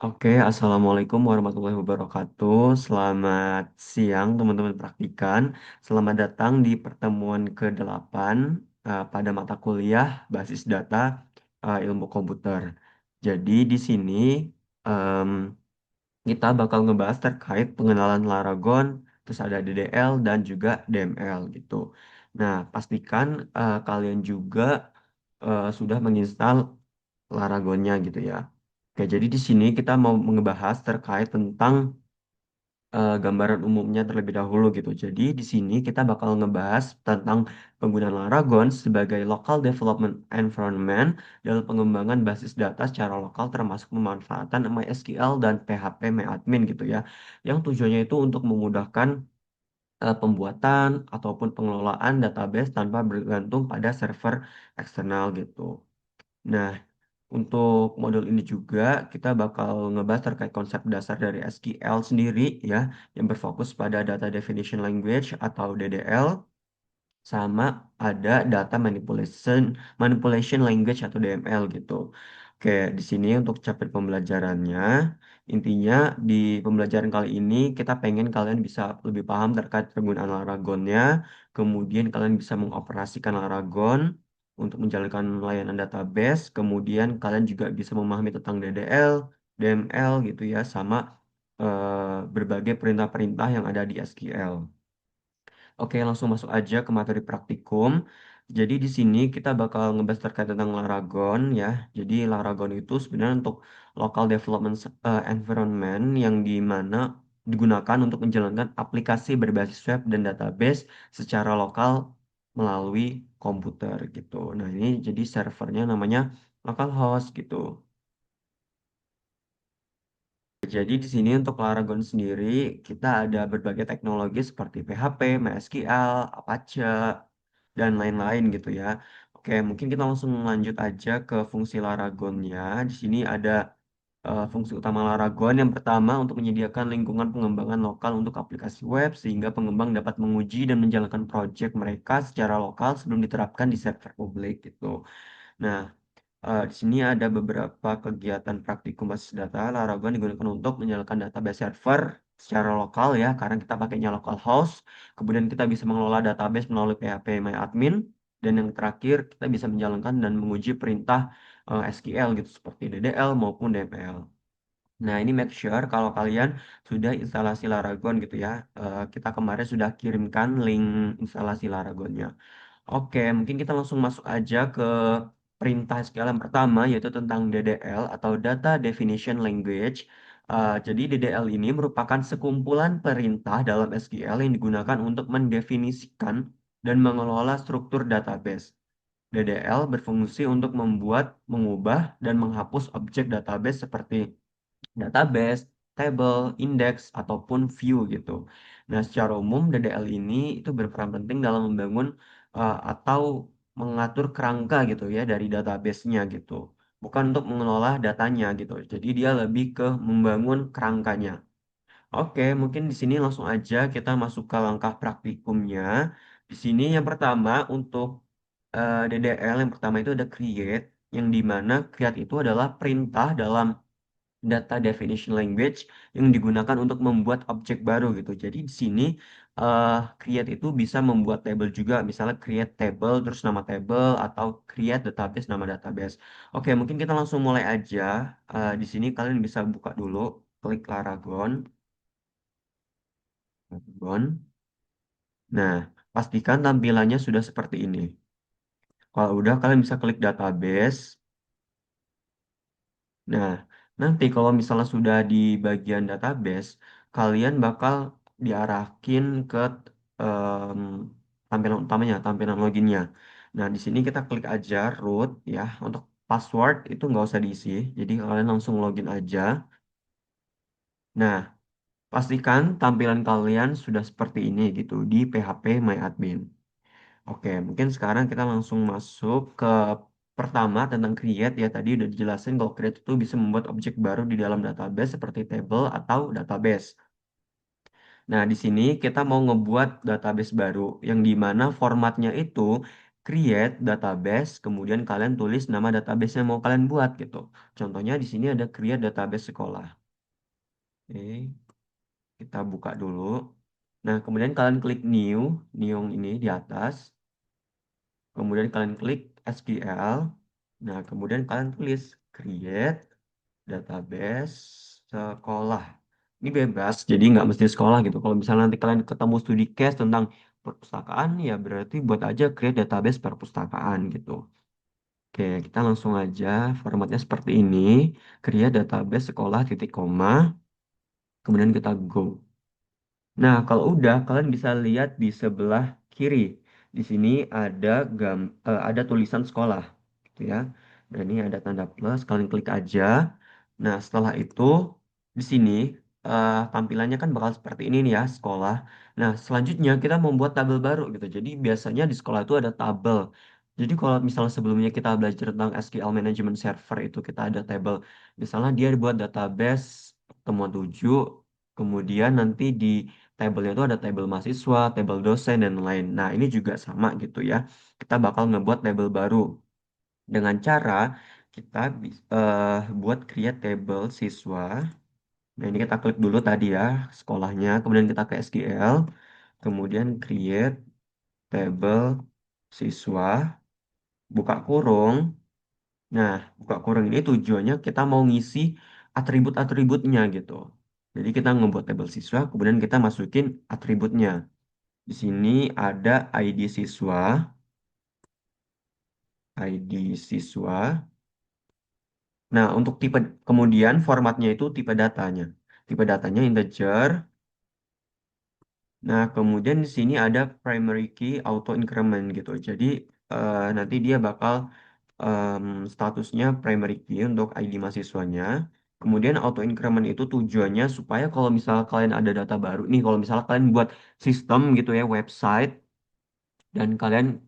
Oke, Assalamualaikum warahmatullahi wabarakatuh. Selamat siang, teman-teman praktikan. Selamat datang di pertemuan ke-8 pada mata kuliah Basis Data Ilmu Komputer. Jadi di sini em, kita bakal ngebahas terkait pengenalan Laragon, terus ada DDL dan juga DML gitu. Nah, pastikan kalian juga sudah menginstal Laragonnya gitu ya. Oke, jadi di sini kita mau ngebahas terkait tentang gambaran umumnya terlebih dahulu gitu. Jadi di sini kita bakal ngebahas tentang penggunaan Laragon sebagai local development environment dalam pengembangan basis data secara lokal termasuk pemanfaatan MySQL dan PHP MyAdmin gitu ya. Yang tujuannya itu untuk memudahkan pembuatan ataupun pengelolaan database tanpa bergantung pada server eksternal gitu. Nah, untuk modul ini juga kita bakal ngebahas terkait konsep dasar dari SQL sendiri ya, yang berfokus pada Data Definition Language atau DDL, sama ada Data Manipulation Manipulation Language atau DML gitu. Oke, di sini untuk capit pembelajarannya, intinya di pembelajaran kali ini kita pengen kalian bisa lebih paham terkait penggunaan Laragonnya, kemudian kalian bisa mengoperasikan Laragon untuk menjalankan layanan database, kemudian kalian juga bisa memahami tentang DDL, DML gitu ya, sama berbagai perintah-perintah yang ada di SQL. Oke, langsung masuk aja ke materi praktikum. Jadi di sini kita bakal ngebahas terkait tentang Laragon ya. Jadi Laragon itu sebenarnya untuk local development environment yang di mana digunakan untuk menjalankan aplikasi berbasis web dan database secara lokal melalui komputer gitu. Nah, ini jadi servernya namanya localhost gitu. Jadi di sini untuk Laragon sendiri kita ada berbagai teknologi seperti PHP, MySQL, Apache, dan lain-lain gitu ya. Oke, mungkin kita langsung lanjut aja ke fungsi Laragonnya. Di sini ada fungsi utama Laragon yang pertama untuk menyediakan lingkungan pengembangan lokal untuk aplikasi web sehingga pengembang dapat menguji dan menjalankan proyek mereka secara lokal sebelum diterapkan di server publik gitu. Nah, di sini ada beberapa kegiatan praktikum basis data. Laragon digunakan untuk menjalankan database server secara lokal ya, karena kita pakainya localhost. Kemudian kita bisa mengelola database melalui PHP MyAdmin. Dan yang terakhir, kita bisa menjalankan dan menguji perintah SQL gitu, seperti DDL maupun DML. Nah, ini make sure kalau kalian sudah instalasi Laragon gitu ya. Kita kemarin sudah kirimkan link instalasi Laragonnya. Oke, mungkin kita langsung masuk aja ke perintah SQL yang pertama, yaitu tentang DDL atau Data Definition Language. Jadi DDL ini merupakan sekumpulan perintah dalam SQL yang digunakan untuk mendefinisikan dan mengelola struktur database. DDL berfungsi untuk membuat, mengubah, dan menghapus objek database seperti database, table, index, ataupun view gitu. Nah, secara umum DDL ini itu berperan penting dalam membangun atau mengatur kerangka gitu ya dari database-nya gitu. Bukan untuk mengelola datanya gitu. Jadi dia lebih ke membangun kerangkanya. Oke, mungkin di sini langsung aja kita masuk ke langkah praktikumnya. Di sini yang pertama untuk DDL yang pertama itu ada create, yang dimana create itu adalah perintah dalam Data Definition Language yang digunakan untuk membuat objek baru gitu. Jadi di sini create itu bisa membuat table juga, misalnya create table terus nama table atau create database nama database. Oke, mungkin kita langsung mulai aja. Di sini kalian bisa buka dulu, klik Laragon. Laragon. Nah, pastikan tampilannya sudah seperti ini. Kalau udah, kalian bisa klik database. Nah, nanti kalau misalnya sudah di bagian database, kalian bakal diarahin ke em, tampilan utamanya, tampilan loginnya. Nah, di sini kita klik aja root ya. Untuk password itu nggak usah diisi, jadi kalian langsung login aja. Nah, pastikan tampilan kalian sudah seperti ini gitu di PHP MyAdmin. Oke, mungkin sekarang kita langsung masuk ke pertama tentang create ya. Tadi udah dijelasin kalau create itu bisa membuat objek baru di dalam database seperti table atau database. Nah, di sini kita mau ngebuat database baru yang di mana formatnya itu create database, kemudian kalian tulis nama database yang mau kalian buat gitu. Contohnya di sini ada create database sekolah. Oke, kita buka dulu. Nah, kemudian kalian klik new, new yang ini di atas. Kemudian kalian klik SQL. Nah, kemudian kalian tulis create database sekolah. Ini bebas, jadi nggak mesti sekolah gitu. Kalau misalnya nanti kalian ketemu studi case tentang perpustakaan, ya berarti buat aja create database perpustakaan gitu. Oke, kita langsung aja formatnya seperti ini. Create database sekolah titik koma, kemudian kita go. Nah, kalau udah, kalian bisa lihat di sebelah kiri. Di sini ada ada tulisan sekolah, gitu ya. Nah, ini ada tanda plus, kalian klik aja. Nah, setelah itu di sini tampilannya kan bakal seperti ini nih ya, sekolah. Nah, selanjutnya kita membuat tabel baru gitu. Jadi biasanya di sekolah itu ada tabel. Jadi kalau misalnya sebelumnya kita belajar tentang SQL Management Server itu kita ada tabel. Misalnya dia buat database temuan 7, kemudian nanti di tabelnya itu ada tabel mahasiswa, tabel dosen, dan lain. Nah, ini juga sama gitu ya. Kita bakal ngebuat tabel baru dengan cara kita buat create table siswa. Nah, ini kita klik dulu tadi ya, sekolahnya. Kemudian kita ke SQL. Kemudian create table siswa. Buka kurung. Nah, buka kurung ini tujuannya kita mau ngisi atribut-atributnya gitu. Jadi kita ngebuat tabel siswa, kemudian kita masukin atributnya. Di sini ada ID siswa, ID siswa. Nah, untuk tipe kemudian formatnya itu tipe datanya. Tipe datanya integer. Nah, kemudian di sini ada primary key auto increment gitu. Jadi nanti dia bakal em, statusnya primary key untuk ID mahasiswanya. Kemudian auto increment itu tujuannya supaya kalau misalnya kalian ada data baru nih, kalau misalnya kalian buat sistem gitu ya, website, dan kalian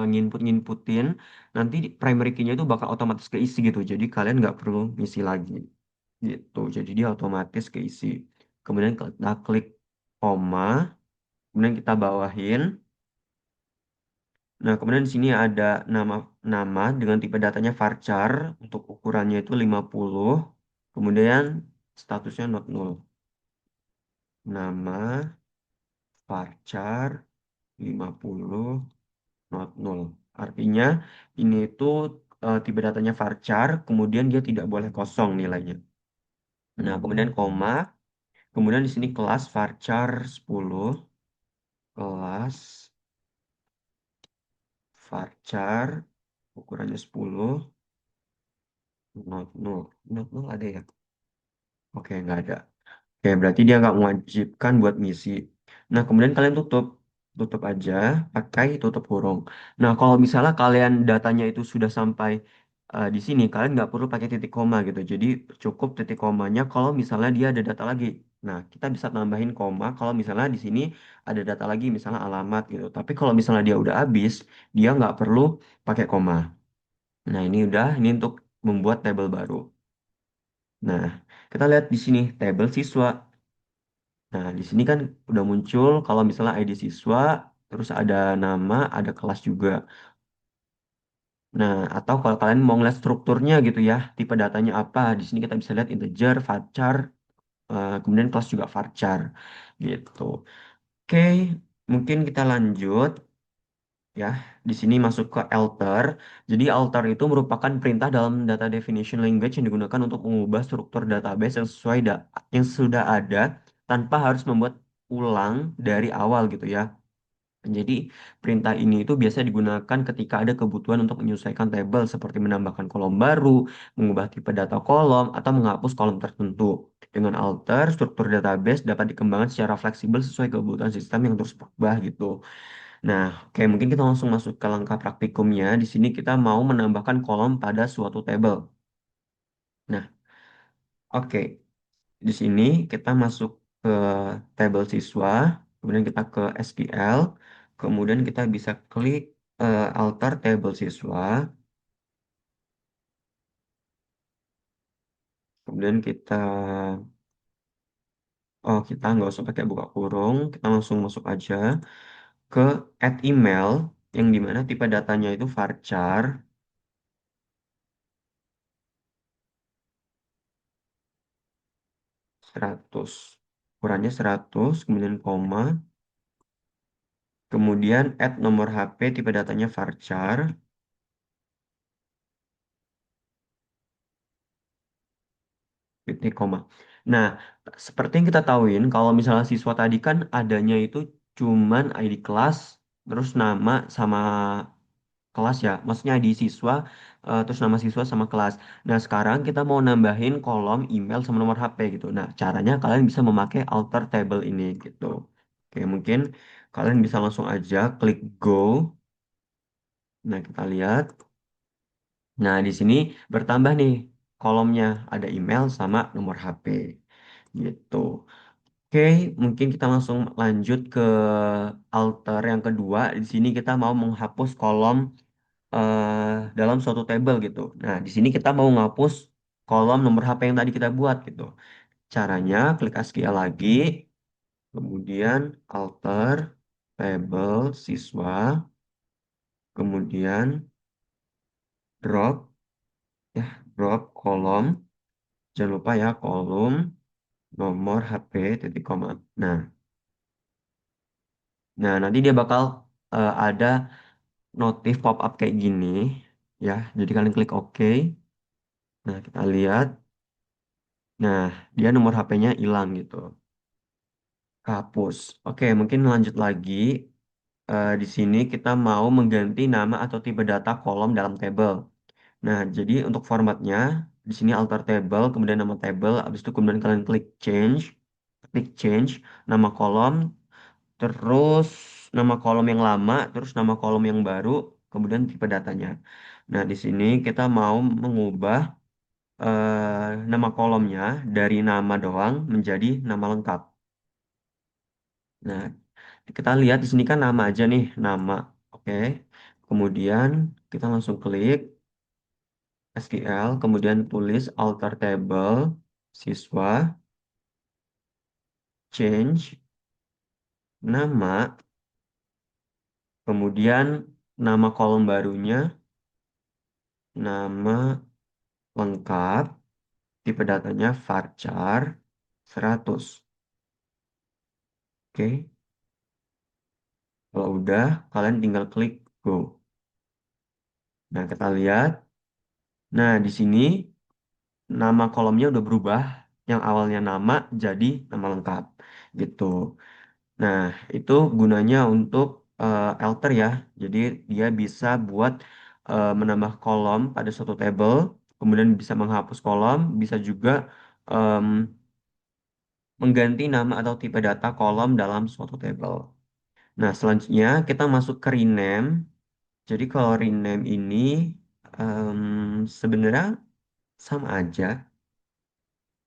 nginputin, nanti primary key-nya itu bakal otomatis keisi gitu. Jadi kalian nggak perlu ngisi lagi gitu. Jadi dia otomatis keisi. Kemudian kita klik koma, kemudian kita bawahin. Nah, kemudian di sini ada nama nama dengan tipe datanya varchar, untuk ukurannya itu 50. Kemudian statusnya not null. Nama varchar 50 not null. Artinya ini itu tipe datanya varchar, kemudian dia tidak boleh kosong nilainya. Nah, kemudian koma, kemudian di sini kelas varchar 10, kelas varchar ukurannya 10 not null. Not null ada ya? Oke, nggak ada. Oke, berarti dia nggak mewajibkan buat ngisi. Nah, kemudian kalian tutup aja, pakai tutup kurung. Nah, kalau misalnya kalian datanya itu sudah sampai di sini, kalian nggak perlu pakai titik koma gitu. Jadi cukup titik komanya kalau misalnya dia ada data lagi. Nah, kita bisa tambahin koma kalau misalnya di sini ada data lagi, misalnya alamat gitu. Tapi kalau misalnya dia udah habis, dia nggak perlu pakai koma. Nah, ini udah, ini untuk membuat tabel baru. Nah, kita lihat di sini tabel siswa. Nah, di sini kan udah muncul kalau misalnya ID siswa, terus ada nama, ada kelas juga. Nah, atau kalau kalian mau ngeliat strukturnya gitu ya, tipe datanya apa, di sini kita bisa lihat integer, varchar, kemudian kelas juga varchar gitu. Oke, mungkin kita lanjut ya. Di sini masuk ke alter. Jadi alter itu merupakan perintah dalam data definition language yang digunakan untuk mengubah struktur database yang yang sudah ada tanpa harus membuat ulang dari awal gitu ya. Jadi perintah ini itu biasa digunakan ketika ada kebutuhan untuk menyesuaikan tabel seperti menambahkan kolom baru, mengubah tipe data kolom, atau menghapus kolom tertentu. Dengan alter, struktur database dapat dikembangkan secara fleksibel sesuai kebutuhan sistem yang terus berubah gitu. Nah, oke, mungkin kita langsung masuk ke langkah praktikumnya. Di sini kita mau menambahkan kolom pada suatu tabel. Nah, oke, di sini kita masuk ke tabel siswa, kemudian kita ke SQL, kemudian kita bisa klik alter tabel siswa, kemudian kita nggak usah pakai buka kurung, kita langsung masuk aja ke add email. yang dimana tipe datanya itu varchar 100, ukurannya 100, kemudian koma, kemudian add nomor HP tipe datanya varchar, titik koma. Nah, seperti yang kita tahuin, kalau misalnya siswa tadi kan adanya itu cuman ID kelas, terus nama sama kelas ya, maksudnya ID siswa, terus nama siswa sama kelas. Nah, sekarang kita mau nambahin kolom email sama nomor HP gitu. Nah, caranya kalian bisa memakai alter table ini gitu. Oke, mungkin kalian bisa langsung aja klik go. Nah, kita lihat. Nah, di sini bertambah nih kolomnya, ada email sama nomor HP gitu. Oke, mungkin kita langsung lanjut ke alter yang kedua. Di sini kita mau menghapus kolom dalam suatu table gitu. Nah, di sini kita mau menghapus kolom nomor HP yang tadi kita buat gitu. Caranya klik SQL lagi, kemudian alter table siswa, kemudian drop ya, drop kolom. Jangan lupa ya kolom nomor HP titik koma. Nah, nanti dia bakal ada notif pop up kayak gini ya. Jadi kalian klik OK. Nah, kita lihat. Nah, dia nomor HP-nya hilang gitu. Hapus. Oke, mungkin lanjut lagi. Di sini kita mau mengganti nama atau tipe data kolom dalam tabel. Nah, jadi untuk formatnya di sini alter table, kemudian nama table, habis itu kemudian kalian klik change, nama kolom, terus nama kolom yang lama, terus nama kolom yang baru, kemudian tipe datanya. Nah, di sini kita mau mengubah nama kolomnya dari nama doang menjadi nama lengkap. Nah, kita lihat di sini kan nama aja nih, nama. Oke. Kemudian kita langsung klik SQL, kemudian tulis alter table siswa, change nama, kemudian nama kolom barunya, nama lengkap, tipe datanya varchar 100. Oke. Kalau udah, kalian tinggal klik go. Nah, kita lihat. Nah, di sini nama kolomnya udah berubah. Yang awalnya nama jadi nama lengkap. Gitu. Nah, itu gunanya untuk alter ya. Jadi, dia bisa buat menambah kolom pada suatu table. Kemudian bisa menghapus kolom. Bisa juga em, mengganti nama atau tipe data kolom dalam suatu table. Nah, selanjutnya kita masuk ke rename. Jadi kalau rename ini em, sebenarnya sama aja.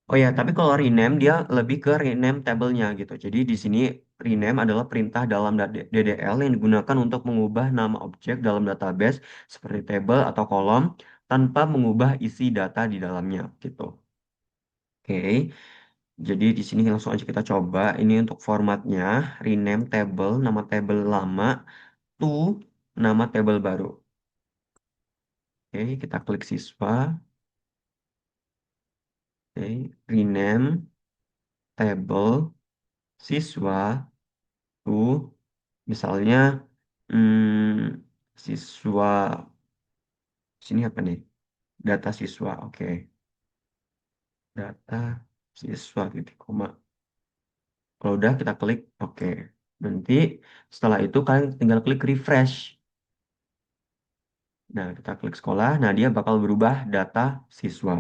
Oh ya, tapi kalau rename dia lebih ke rename tabelnya gitu. Jadi di sini rename adalah perintah dalam DDL yang digunakan untuk mengubah nama objek dalam database seperti table atau kolom tanpa mengubah isi data di dalamnya gitu. Oke, jadi di sini langsung aja kita coba. Ini untuk formatnya rename table, nama table lama to nama table baru. Oke, kita klik siswa. Oke, rename table siswa to misalnya siswa sini apa nih? Data siswa. Oke, data siswa titik koma. Kalau udah kita klik oke. Nanti setelah itu kalian tinggal klik refresh. Nah, kita klik sekolah. Nah, dia bakal berubah data siswa.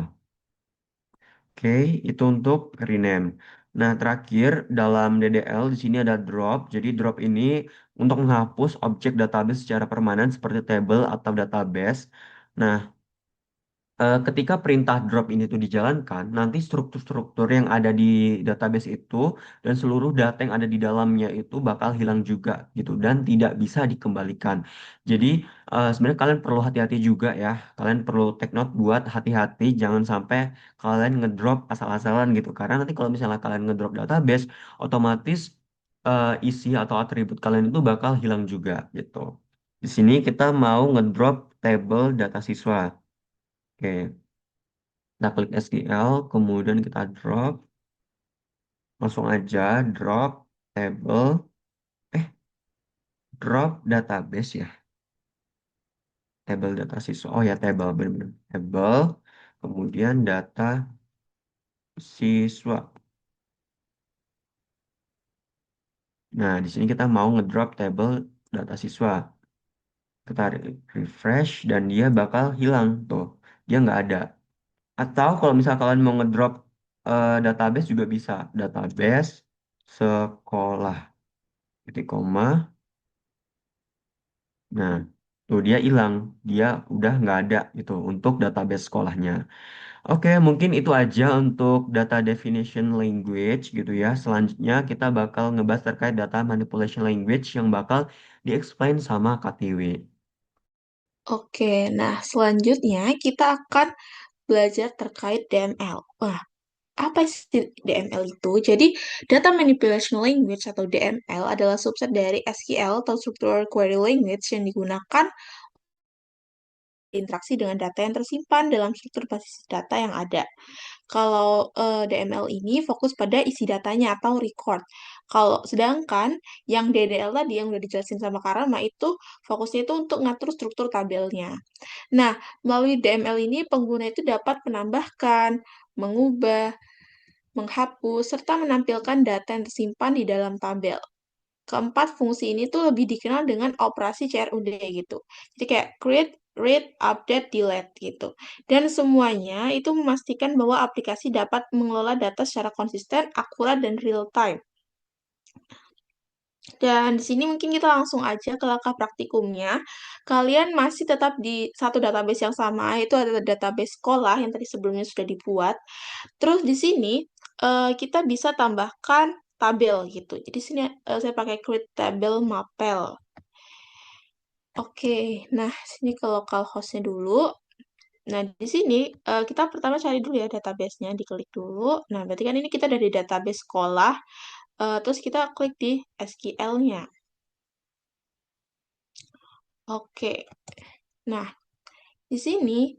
Oke, itu untuk rename. Nah, terakhir dalam DDL di sini ada drop. Jadi drop ini untuk menghapus objek database secara permanen seperti table atau database. Nah, ketika perintah drop ini tuh dijalankan, nanti struktur-struktur yang ada di database itu dan seluruh data yang ada di dalamnya itu bakal hilang juga gitu dan tidak bisa dikembalikan. Jadi sebenarnya kalian perlu hati-hati juga ya. Kalian perlu take note buat hati-hati, jangan sampai kalian ngedrop asal-asalan gitu. Karena nanti kalau misalnya kalian ngedrop database, otomatis isi atau atribut kalian itu bakal hilang juga gitu. Di sini kita mau ngedrop tabel data siswa. Oke, kita klik SQL, kemudian kita drop, langsung aja drop table, eh drop database ya, table data siswa. Oh ya, table benar-benar. Table, kemudian data siswa. Nah, di sini kita mau ngedrop table data siswa. Kita refresh dan dia bakal hilang tuh. Dia nggak ada. Atau kalau misal kalian mau ngedrop database juga bisa. Database sekolah. Titik koma. Nah, tuh dia hilang. Dia udah nggak ada gitu untuk database sekolahnya. Oke, mungkin itu aja untuk data definition language gitu ya. Selanjutnya kita bakal ngebahas terkait data manipulation language yang bakal di-explain sama KTW. Oke, nah selanjutnya kita akan belajar terkait DML. Wah, apa sih DML itu? Jadi, Data Manipulation Language atau DML adalah subset dari SQL atau Structured Query Language yang digunakan interaksi dengan data yang tersimpan dalam struktur basis data yang ada. Kalau DML ini fokus pada isi datanya atau record. Kalau sedangkan yang DDL tadi yang udah dijelasin sama Karama itu fokusnya itu untuk ngatur struktur tabelnya. Nah, melalui DML ini pengguna itu dapat menambahkan, mengubah, menghapus, serta menampilkan data yang tersimpan di dalam tabel. Keempat fungsi ini tuh lebih dikenal dengan operasi CRUD gitu. Jadi kayak create, read, update, delete gitu. Dan semuanya itu memastikan bahwa aplikasi dapat mengelola data secara konsisten, akurat, dan real time. Dan di sini mungkin kita langsung aja ke langkah praktikumnya. Kalian masih tetap di satu database yang sama, yaitu ada database sekolah yang tadi sebelumnya sudah dibuat. Terus di sini kita bisa tambahkan tabel gitu. Jadi sini saya pakai create table mapel. Oke, nah sini ke localhost-nya dulu. Nah, di sini kita pertama cari dulu ya database-nya, diklik dulu. Nah, berarti kan ini kita dari database sekolah, terus kita klik di SQL-nya. Oke, nah di sini,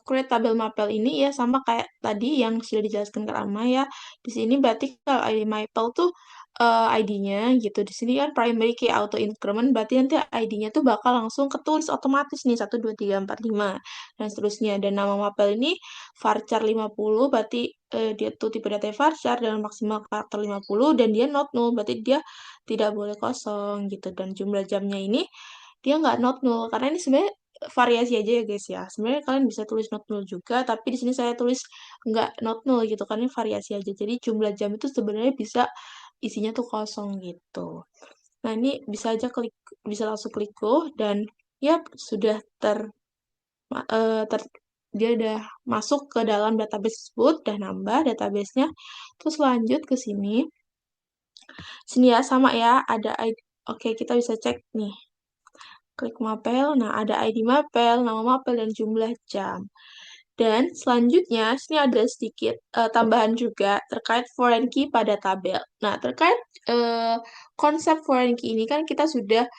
create tabel mapel ini ya sama kayak tadi yang sudah dijelaskan Kak Rama ya. Di sini berarti kalau ID mapel tuh ID-nya gitu. Di sini kan primary key auto increment berarti nanti ID-nya tuh bakal langsung ketulis otomatis nih 1 2 3 4 5 dan seterusnya. Dan nama mapel ini varchar 50 berarti dia tuh tipe data varchar dengan maksimal karakter 50 dan dia not null berarti dia tidak boleh kosong gitu. Dan jumlah jamnya ini dia nggak not null karena ini sebenarnya variasi aja ya guys ya. Sebenarnya kalian bisa tulis not null juga, tapi di sini saya tulis nggak not null gitu, karena ini variasi aja. Jadi jumlah jam itu sebenarnya bisa isinya tuh kosong gitu. Nah ini bisa aja klik, bisa langsung klik go dan ya sudah ter dia udah masuk ke dalam database tersebut, udah nambah databasenya. Terus lanjut ke sini. Sini ya sama ya, ada ID. Oke, kita bisa cek nih. Klik mapel, nah ada ID mapel, nama mapel, dan jumlah jam. Dan selanjutnya, sini ada sedikit tambahan juga terkait foreign key pada tabel. Nah, terkait eh, konsep foreign key ini kan kita sudah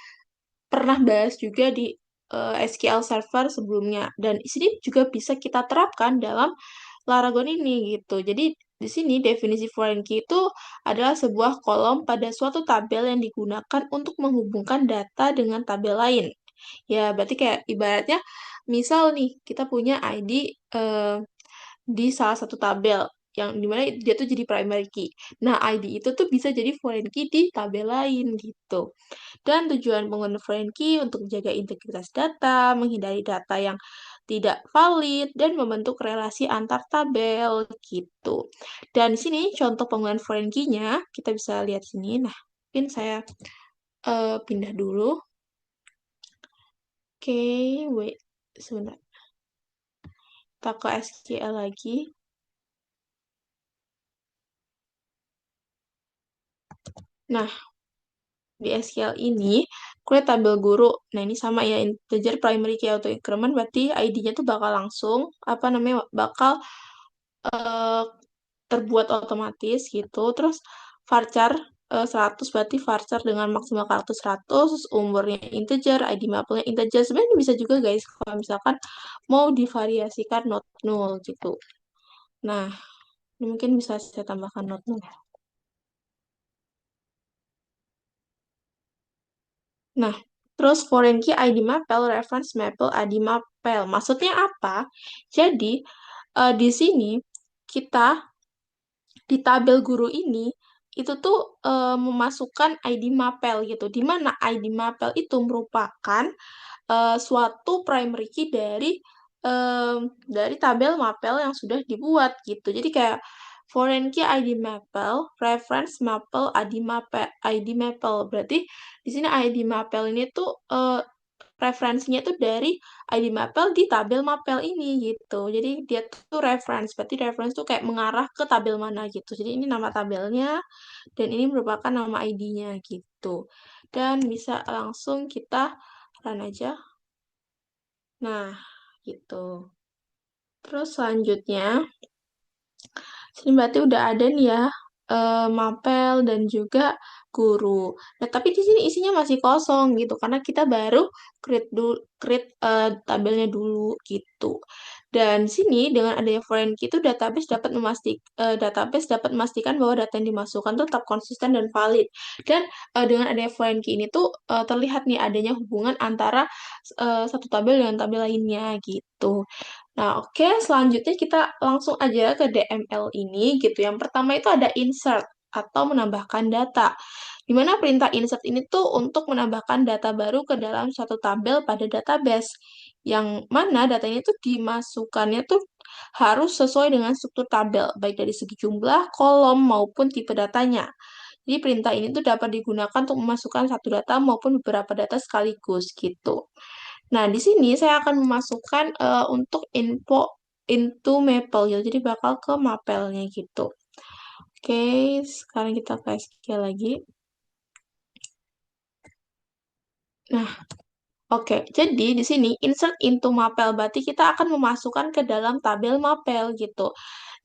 pernah bahas juga di SQL Server sebelumnya. Dan di sini juga bisa kita terapkan dalam Laragon ini gitu. Jadi di sini definisi foreign key itu adalah sebuah kolom pada suatu tabel yang digunakan untuk menghubungkan data dengan tabel lain. Ya, berarti kayak ibaratnya misal nih kita punya ID di salah satu tabel yang dimana dia tuh jadi primary key. Nah, ID itu tuh bisa jadi foreign key di tabel lain gitu. Dan tujuan penggunaan foreign key untuk menjaga integritas data, menghindari data yang tidak valid, dan membentuk relasi antar tabel gitu. Dan di sini contoh penggunaan foreign key-nya, kita bisa lihat sini. Nah, mungkin saya pindah dulu. Oke, wait, sebentar. Kita ke SQL lagi. Nah, di SQL ini, create tabel guru. Nah, ini sama ya, integer primary key auto increment, berarti ID-nya tuh bakal langsung, apa namanya, bakal eh, terbuat otomatis gitu. Terus varchar 100 berarti varchar dengan maksimal karakter 100, umurnya integer, ID mapelnya integer. Sebenarnya ini bisa juga guys kalau misalkan mau divariasikan not null gitu. Nah, ini mungkin bisa saya tambahkan not null. Nah, terus foreign key ID mapel, reference mapel, ID mapel. Maksudnya apa? Jadi, di sini kita di tabel guru ini itu tuh memasukkan ID mapel gitu. Di mana ID mapel itu merupakan suatu primary key dari tabel mapel yang sudah dibuat gitu. Jadi kayak foreign key ID mapel, reference mapel, ID mapel. Berarti di sini ID mapel ini tuh referensinya tuh dari ID mapel di tabel mapel ini gitu. Jadi dia tuh reference, berarti reference tuh kayak mengarah ke tabel mana gitu. Jadi ini nama tabelnya dan ini merupakan nama ID-nya gitu. Dan bisa langsung kita run aja. Nah, gitu. Terus selanjutnya, sini berarti udah ada nih ya, mapel dan juga guru. Nah, tapi di sini isinya masih kosong gitu, karena kita baru create tabelnya dulu gitu. Dan sini dengan adanya foreign key itu database dapat memastikan bahwa data yang dimasukkan tuh tetap konsisten dan valid. Dan dengan adanya foreign key ini tuh terlihat nih adanya hubungan antara satu tabel dengan tabel lainnya gitu. Nah, oke, selanjutnya kita langsung aja ke DML ini gitu. Yang pertama itu ada insert atau menambahkan data. Di mana perintah insert ini tuh untuk menambahkan data baru ke dalam suatu tabel pada database. Yang mana data ini tuh dimasukkannya tuh harus sesuai dengan struktur tabel, baik dari segi jumlah, kolom, maupun tipe datanya. Jadi perintah ini tuh dapat digunakan untuk memasukkan satu data maupun beberapa data sekaligus gitu. Nah, di sini saya akan memasukkan untuk info into Maple gitu. Jadi bakal ke mapelnya gitu. Oke, sekarang kita ke SQL lagi. Nah, oke, jadi di sini insert into mapel berarti kita akan memasukkan ke dalam tabel mapel gitu.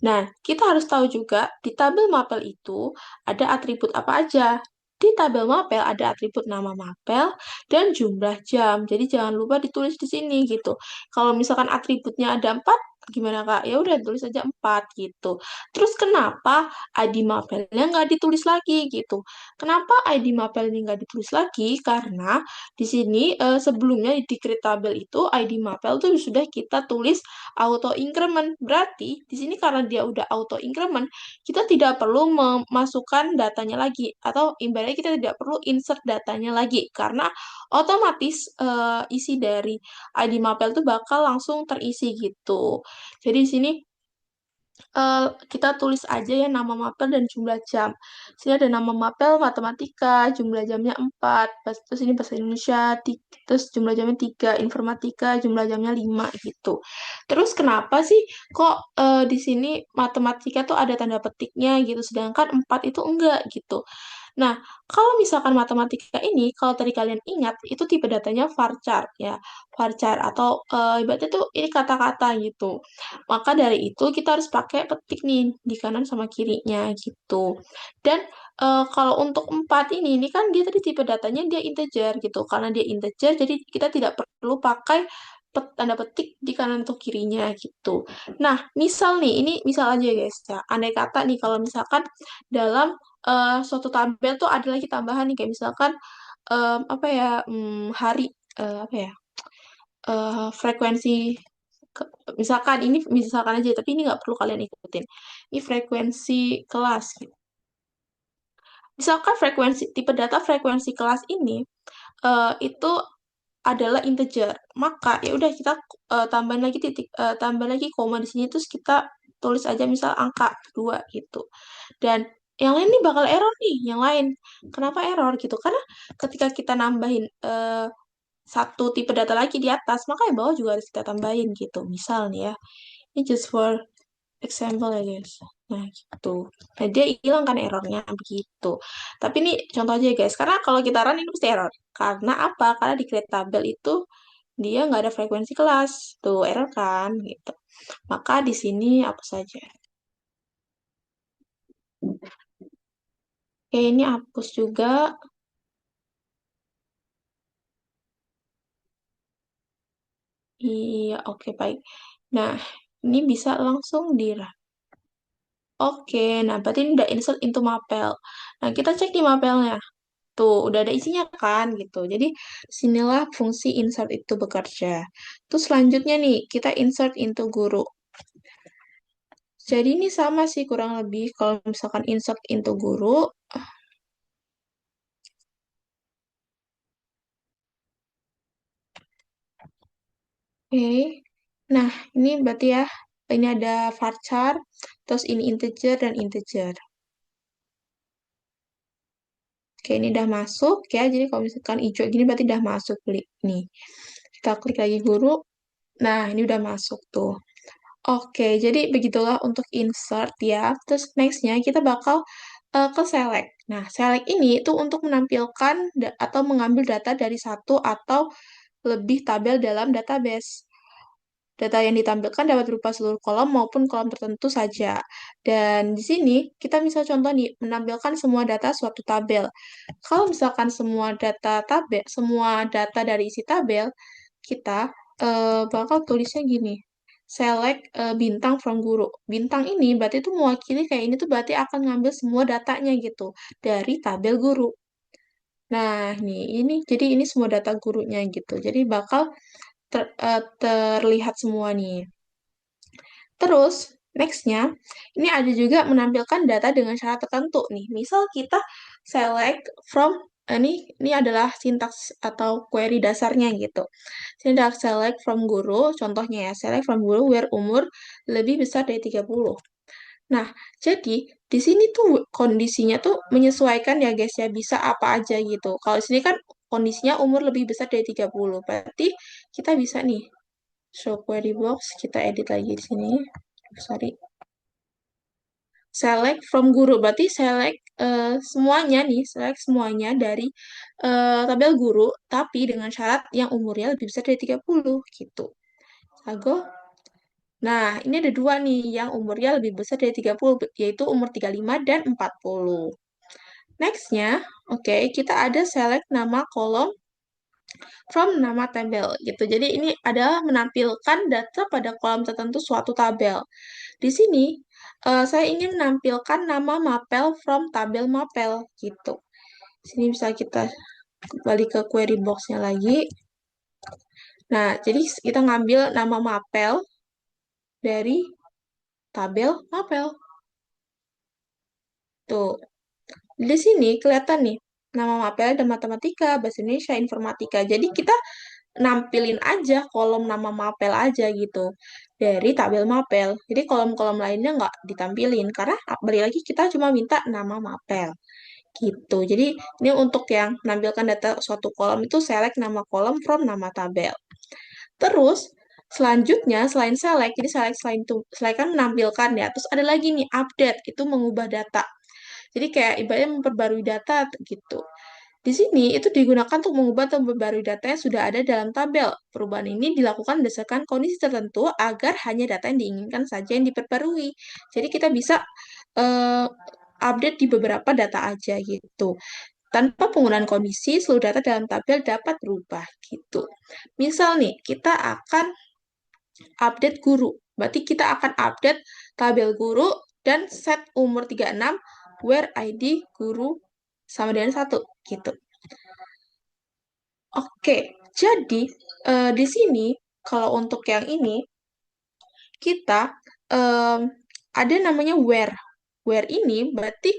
Nah, kita harus tahu juga di tabel mapel itu ada atribut apa aja. Di tabel mapel ada atribut nama mapel dan jumlah jam. Jadi jangan lupa ditulis di sini gitu. Kalau misalkan atributnya ada 4, gimana Kak? Ya udah tulis aja 4 gitu. Terus kenapa ID mapelnya nggak ditulis lagi gitu? Kenapa ID mapel ini nggak ditulis lagi? Karena di sini sebelumnya di create tabel itu ID mapel tuh sudah kita tulis auto increment. Berarti di sini karena dia udah auto increment, kita tidak perlu memasukkan datanya lagi atau ibaratnya kita tidak perlu insert datanya lagi karena otomatis isi dari ID mapel itu bakal langsung terisi gitu. Jadi di sini kita tulis aja ya nama mapel dan jumlah jam. Sini ada nama mapel matematika, jumlah jamnya 4, terus ini bahasa Indonesia, terus jumlah jamnya 3, informatika, jumlah jamnya 5 gitu. Terus kenapa sih kok di sini matematika tuh ada tanda petiknya gitu, sedangkan 4 itu enggak gitu. Nah, kalau misalkan matematika ini, kalau tadi kalian ingat, itu tipe datanya varchar ya, varchar atau ibaratnya tuh ini kata-kata gitu. Maka dari itu kita harus pakai petik nih di kanan sama kirinya gitu. Dan kalau untuk 4 ini kan dia tadi tipe datanya dia integer gitu. Karena dia integer, jadi kita tidak perlu pakai tanda petik di kanan atau kirinya gitu. Nah, misal nih, ini misal aja guys ya. Andai kata nih kalau misalkan dalam suatu tabel tuh ada lagi tambahan nih kayak misalkan apa ya hari apa ya frekuensi ke- misalkan ini misalkan aja tapi ini nggak perlu kalian ikutin ini frekuensi kelas gitu. Misalkan tipe data frekuensi kelas ini itu adalah integer maka ya udah kita tambah lagi koma di sini terus kita tulis aja misal angka 2 gitu dan yang lain nih bakal error nih yang lain kenapa error gitu karena ketika kita nambahin satu tipe data lagi di atas maka yang bawah juga harus kita tambahin gitu misal nih ya ini just for example ya guys. Nah gitu. Nah dia hilang kan errornya begitu. Tapi ini contoh aja ya guys. Karena kalau kita run ini pasti error. Karena apa? Karena di create tabel itu dia nggak ada frekuensi kelas. Tuh error kan gitu. Maka di sini apa saja. Oke, ini hapus juga. Iya, oke, baik. Nah, ini bisa langsung di. Oke, nah berarti ini udah insert into Mapel. Nah, kita cek di Mapelnya. Tuh, udah ada isinya kan, gitu. Jadi, sinilah fungsi insert itu bekerja. Terus selanjutnya nih, kita insert into guru. Jadi, ini sama sih kurang lebih. Kalau misalkan insert into guru, oke. Nah, ini berarti ya, ini ada varchar, terus ini integer dan integer. Oke, ini udah masuk ya. Jadi, kalau misalkan hijau gini berarti udah masuk klik nih. Kita klik lagi guru. Nah, ini udah masuk tuh. Oke, jadi begitulah untuk insert ya. Terus next-nya kita bakal ke select. Nah, select ini itu untuk menampilkan atau mengambil data dari satu atau lebih tabel dalam database. Data yang ditampilkan dapat berupa seluruh kolom maupun kolom tertentu saja. Dan di sini kita bisa contoh nih, menampilkan semua data suatu tabel. Kalau misalkan semua data dari isi tabel, kita bakal tulisnya gini. Select bintang from guru. Bintang ini berarti itu mewakili kayak ini tuh berarti akan ngambil semua datanya gitu dari tabel guru. Nah, ini jadi ini semua data gurunya gitu. Jadi bakal terlihat semua nih. Terus, next-nya, ini ada juga menampilkan data dengan syarat tertentu nih. Misal kita select from, ini adalah sintaks atau query dasarnya gitu. Sini ada select from guru, contohnya ya, select from guru where umur lebih besar dari 30. Nah, jadi di sini tuh kondisinya tuh menyesuaikan ya guys ya, bisa apa aja gitu. Kalau di sini kan kondisinya umur lebih besar dari 30, berarti kita bisa nih show query box, kita edit lagi di sini. Sorry. Select from guru, berarti select semuanya nih, select semuanya dari tabel guru, tapi dengan syarat yang umurnya lebih besar dari 30 gitu. Sago. Nah, ini ada dua nih yang umurnya lebih besar dari 30, yaitu umur 35 dan 40. Next-nya, oke, kita ada select nama kolom from nama tabel gitu. Jadi ini adalah menampilkan data pada kolom tertentu suatu tabel. Di sini saya ingin menampilkan nama mapel from tabel mapel gitu. Sini bisa kita balik ke query box-nya lagi. Nah, jadi kita ngambil nama mapel dari tabel mapel. Tuh, di sini kelihatan nih nama mapel ada matematika, bahasa Indonesia, informatika. Jadi kita nampilin aja kolom nama mapel aja gitu dari tabel mapel. Jadi kolom-kolom lainnya nggak ditampilin karena balik lagi kita cuma minta nama mapel gitu. Jadi ini untuk yang menampilkan data suatu kolom itu select nama kolom from nama tabel. Terus selanjutnya selain select, jadi select selain itu select kan menampilkan ya. Terus ada lagi nih update itu mengubah data. Jadi kayak ibaratnya memperbarui data gitu. Di sini itu digunakan untuk mengubah atau memperbarui data yang sudah ada dalam tabel. Perubahan ini dilakukan berdasarkan kondisi tertentu agar hanya data yang diinginkan saja yang diperbarui. Jadi kita bisa eh, update di beberapa data aja gitu. Tanpa penggunaan kondisi, seluruh data dalam tabel dapat berubah gitu. Misal nih, kita akan update guru. Berarti kita akan update tabel guru dan set umur 36 where ID guru sama dengan 1 gitu. Oke, jadi di sini kalau untuk yang ini kita em, ada namanya where. Where ini berarti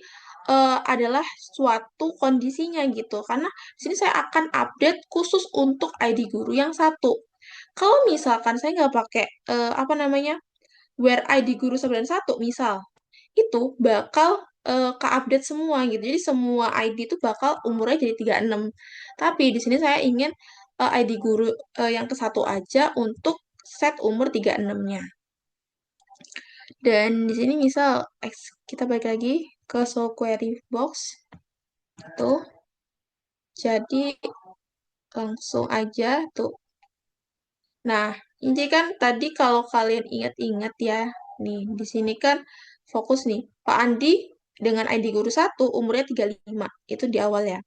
adalah suatu kondisinya gitu. Karena di sini saya akan update khusus untuk ID guru yang satu. Kalau misalkan saya nggak pakai apa namanya where ID guru 91 misal, itu bakal ke-update semua gitu. Jadi semua ID itu bakal umurnya jadi 36. Tapi di sini saya ingin ID guru yang ke satu aja untuk set umur 36-nya. Dan di sini misal kita balik lagi ke show query box tuh. Jadi langsung aja tuh. Nah, ini kan tadi kalau kalian ingat-ingat ya, nih di sini kan fokus nih. Pak Andi dengan ID guru satu umurnya 35. Itu di awal ya.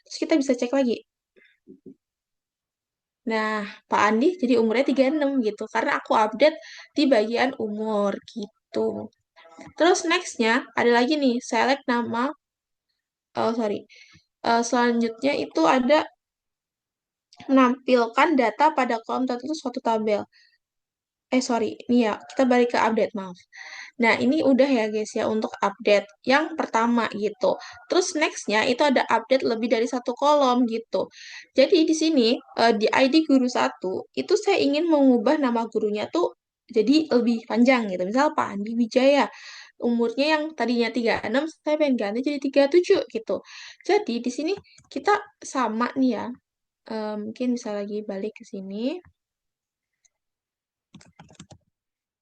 Terus kita bisa cek lagi. Nah, Pak Andi jadi umurnya 36 gitu. Karena aku update di bagian umur gitu. Terus nextnya ada lagi nih, select nama, oh sorry, selanjutnya itu ada menampilkan data pada kolom tertentu suatu tabel. Sorry, ini ya, kita balik ke update, maaf. Nah, ini udah ya guys ya untuk update yang pertama gitu. Terus nextnya itu ada update lebih dari satu kolom gitu. Jadi di sini di ID guru satu itu saya ingin mengubah nama gurunya tuh jadi lebih panjang gitu. Misal Pak Andi Wijaya, umurnya yang tadinya 36 saya pengen ganti jadi 37 gitu. Jadi di sini kita sama nih ya. Mungkin bisa lagi balik ke sini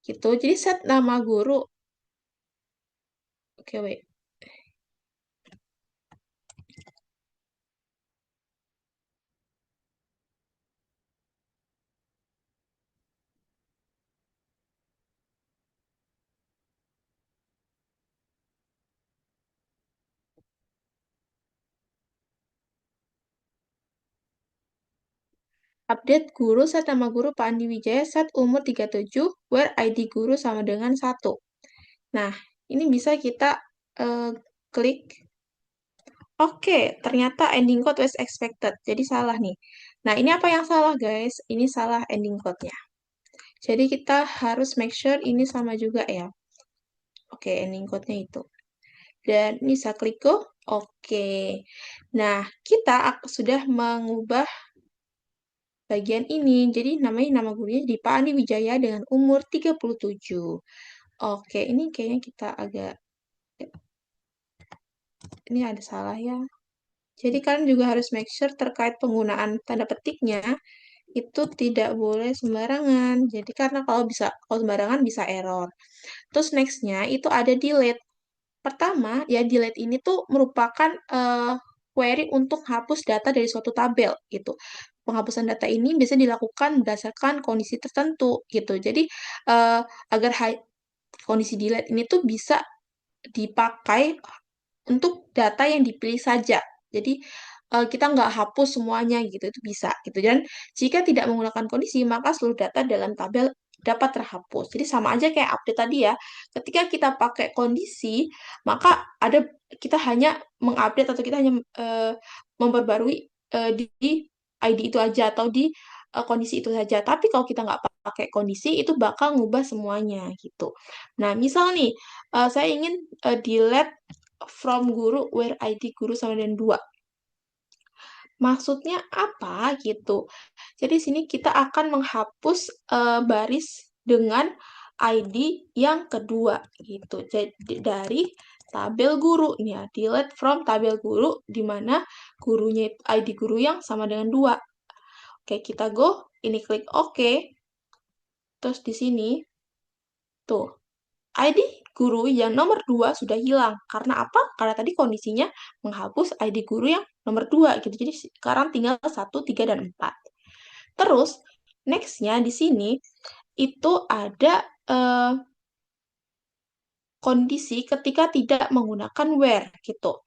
gitu. Jadi set nama guru. Oke, wait. Update guru set nama guru Pak Andi Wijaya set umur 37, where ID guru sama dengan 1. Nah, ini bisa kita eh, klik. Oke, ternyata ending code was expected. Jadi salah nih. Nah, ini apa yang salah guys? Ini salah ending code-nya. Jadi kita harus make sure ini sama juga ya. Oke, ending code-nya itu. Dan ini bisa klik go. Oke. Nah, kita sudah mengubah bagian ini. Jadi namanya nama gurunya di Pak Andi Wijaya dengan umur 37. Oke, ini kayaknya kita agak ini ada salah ya. Jadi kalian juga harus make sure terkait penggunaan tanda petiknya itu tidak boleh sembarangan. Jadi karena kalau sembarangan bisa error. Terus nextnya itu ada delete. Pertama, ya delete ini tuh merupakan query untuk hapus data dari suatu tabel gitu. Penghapusan data ini bisa dilakukan berdasarkan kondisi tertentu gitu. Jadi agar kondisi delete ini tuh bisa dipakai untuk data yang dipilih saja. Jadi kita nggak hapus semuanya gitu, itu bisa gitu. Dan jika tidak menggunakan kondisi, maka seluruh data dalam tabel dapat terhapus. Jadi sama aja kayak update tadi ya. Ketika kita pakai kondisi, maka kita hanya mengupdate atau kita hanya memperbarui di ID itu aja atau di kondisi itu saja. Tapi kalau kita nggak pakai kondisi, itu bakal ngubah semuanya gitu. Nah, misal nih, saya ingin delete from guru where ID guru sama dengan 2. Maksudnya apa gitu? Jadi sini kita akan menghapus baris dengan ID yang kedua gitu. Jadi dari tabel guru nih ya, delete from tabel guru di mana gurunya ID guru yang sama dengan 2. Oke, kita go, ini klik OK. Terus di sini tuh ID guru yang nomor 2 sudah hilang. Karena apa? Karena tadi kondisinya menghapus ID guru yang nomor 2 gitu. Jadi sekarang tinggal 1, 3, dan 4. Terus, next-nya di sini itu ada kondisi ketika tidak menggunakan where gitu.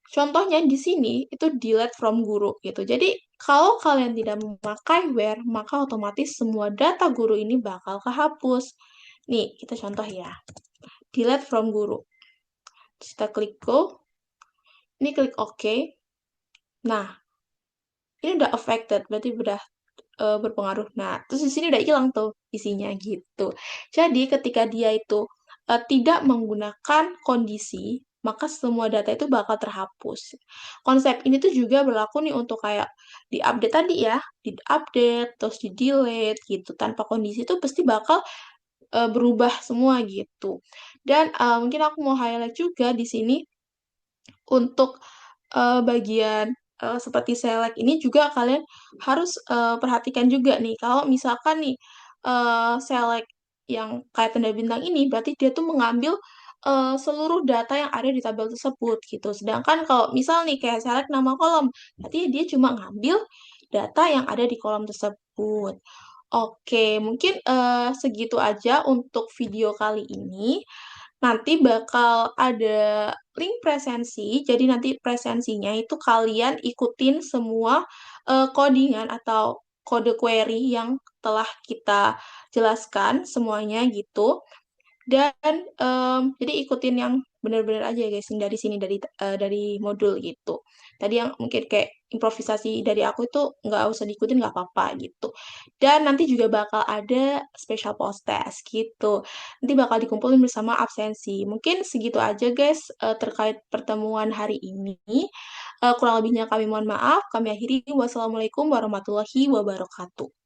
Contohnya di sini itu delete from guru gitu. Jadi kalau kalian tidak memakai where, maka otomatis semua data guru ini bakal kehapus. Nih, kita contoh ya. Delete from guru. Terus kita klik go. Ini klik OK. Nah, ini udah affected, berarti udah berpengaruh. Nah, terus di sini udah hilang tuh isinya gitu. Jadi ketika dia itu tidak menggunakan kondisi, maka semua data itu bakal terhapus. Konsep ini tuh juga berlaku nih untuk kayak di update tadi ya, di update terus di delete gitu. Tanpa kondisi itu pasti bakal berubah semua gitu. Dan mungkin aku mau highlight juga di sini untuk bagian seperti select ini juga kalian harus perhatikan juga nih. Kalau misalkan nih select yang kayak tanda bintang ini, berarti dia tuh mengambil seluruh data yang ada di tabel tersebut gitu. Sedangkan kalau misal nih kayak select nama kolom, berarti dia cuma ngambil data yang ada di kolom tersebut. Oke, mungkin segitu aja untuk video kali ini. nanti bakal ada link presensi. Jadi nanti presensinya itu kalian ikutin semua codingan atau kode query yang telah kita jelaskan semuanya gitu. Dan jadi ikutin yang benar-benar aja ya guys, yang dari sini dari modul gitu. Tadi yang mungkin kayak improvisasi dari aku itu nggak usah diikutin nggak apa-apa gitu. Dan nanti juga bakal ada special post test gitu. Nanti bakal dikumpulin bersama absensi. Mungkin segitu aja guys terkait pertemuan hari ini. Kurang lebihnya kami mohon maaf. Kami akhiri. Wassalamualaikum warahmatullahi wabarakatuh.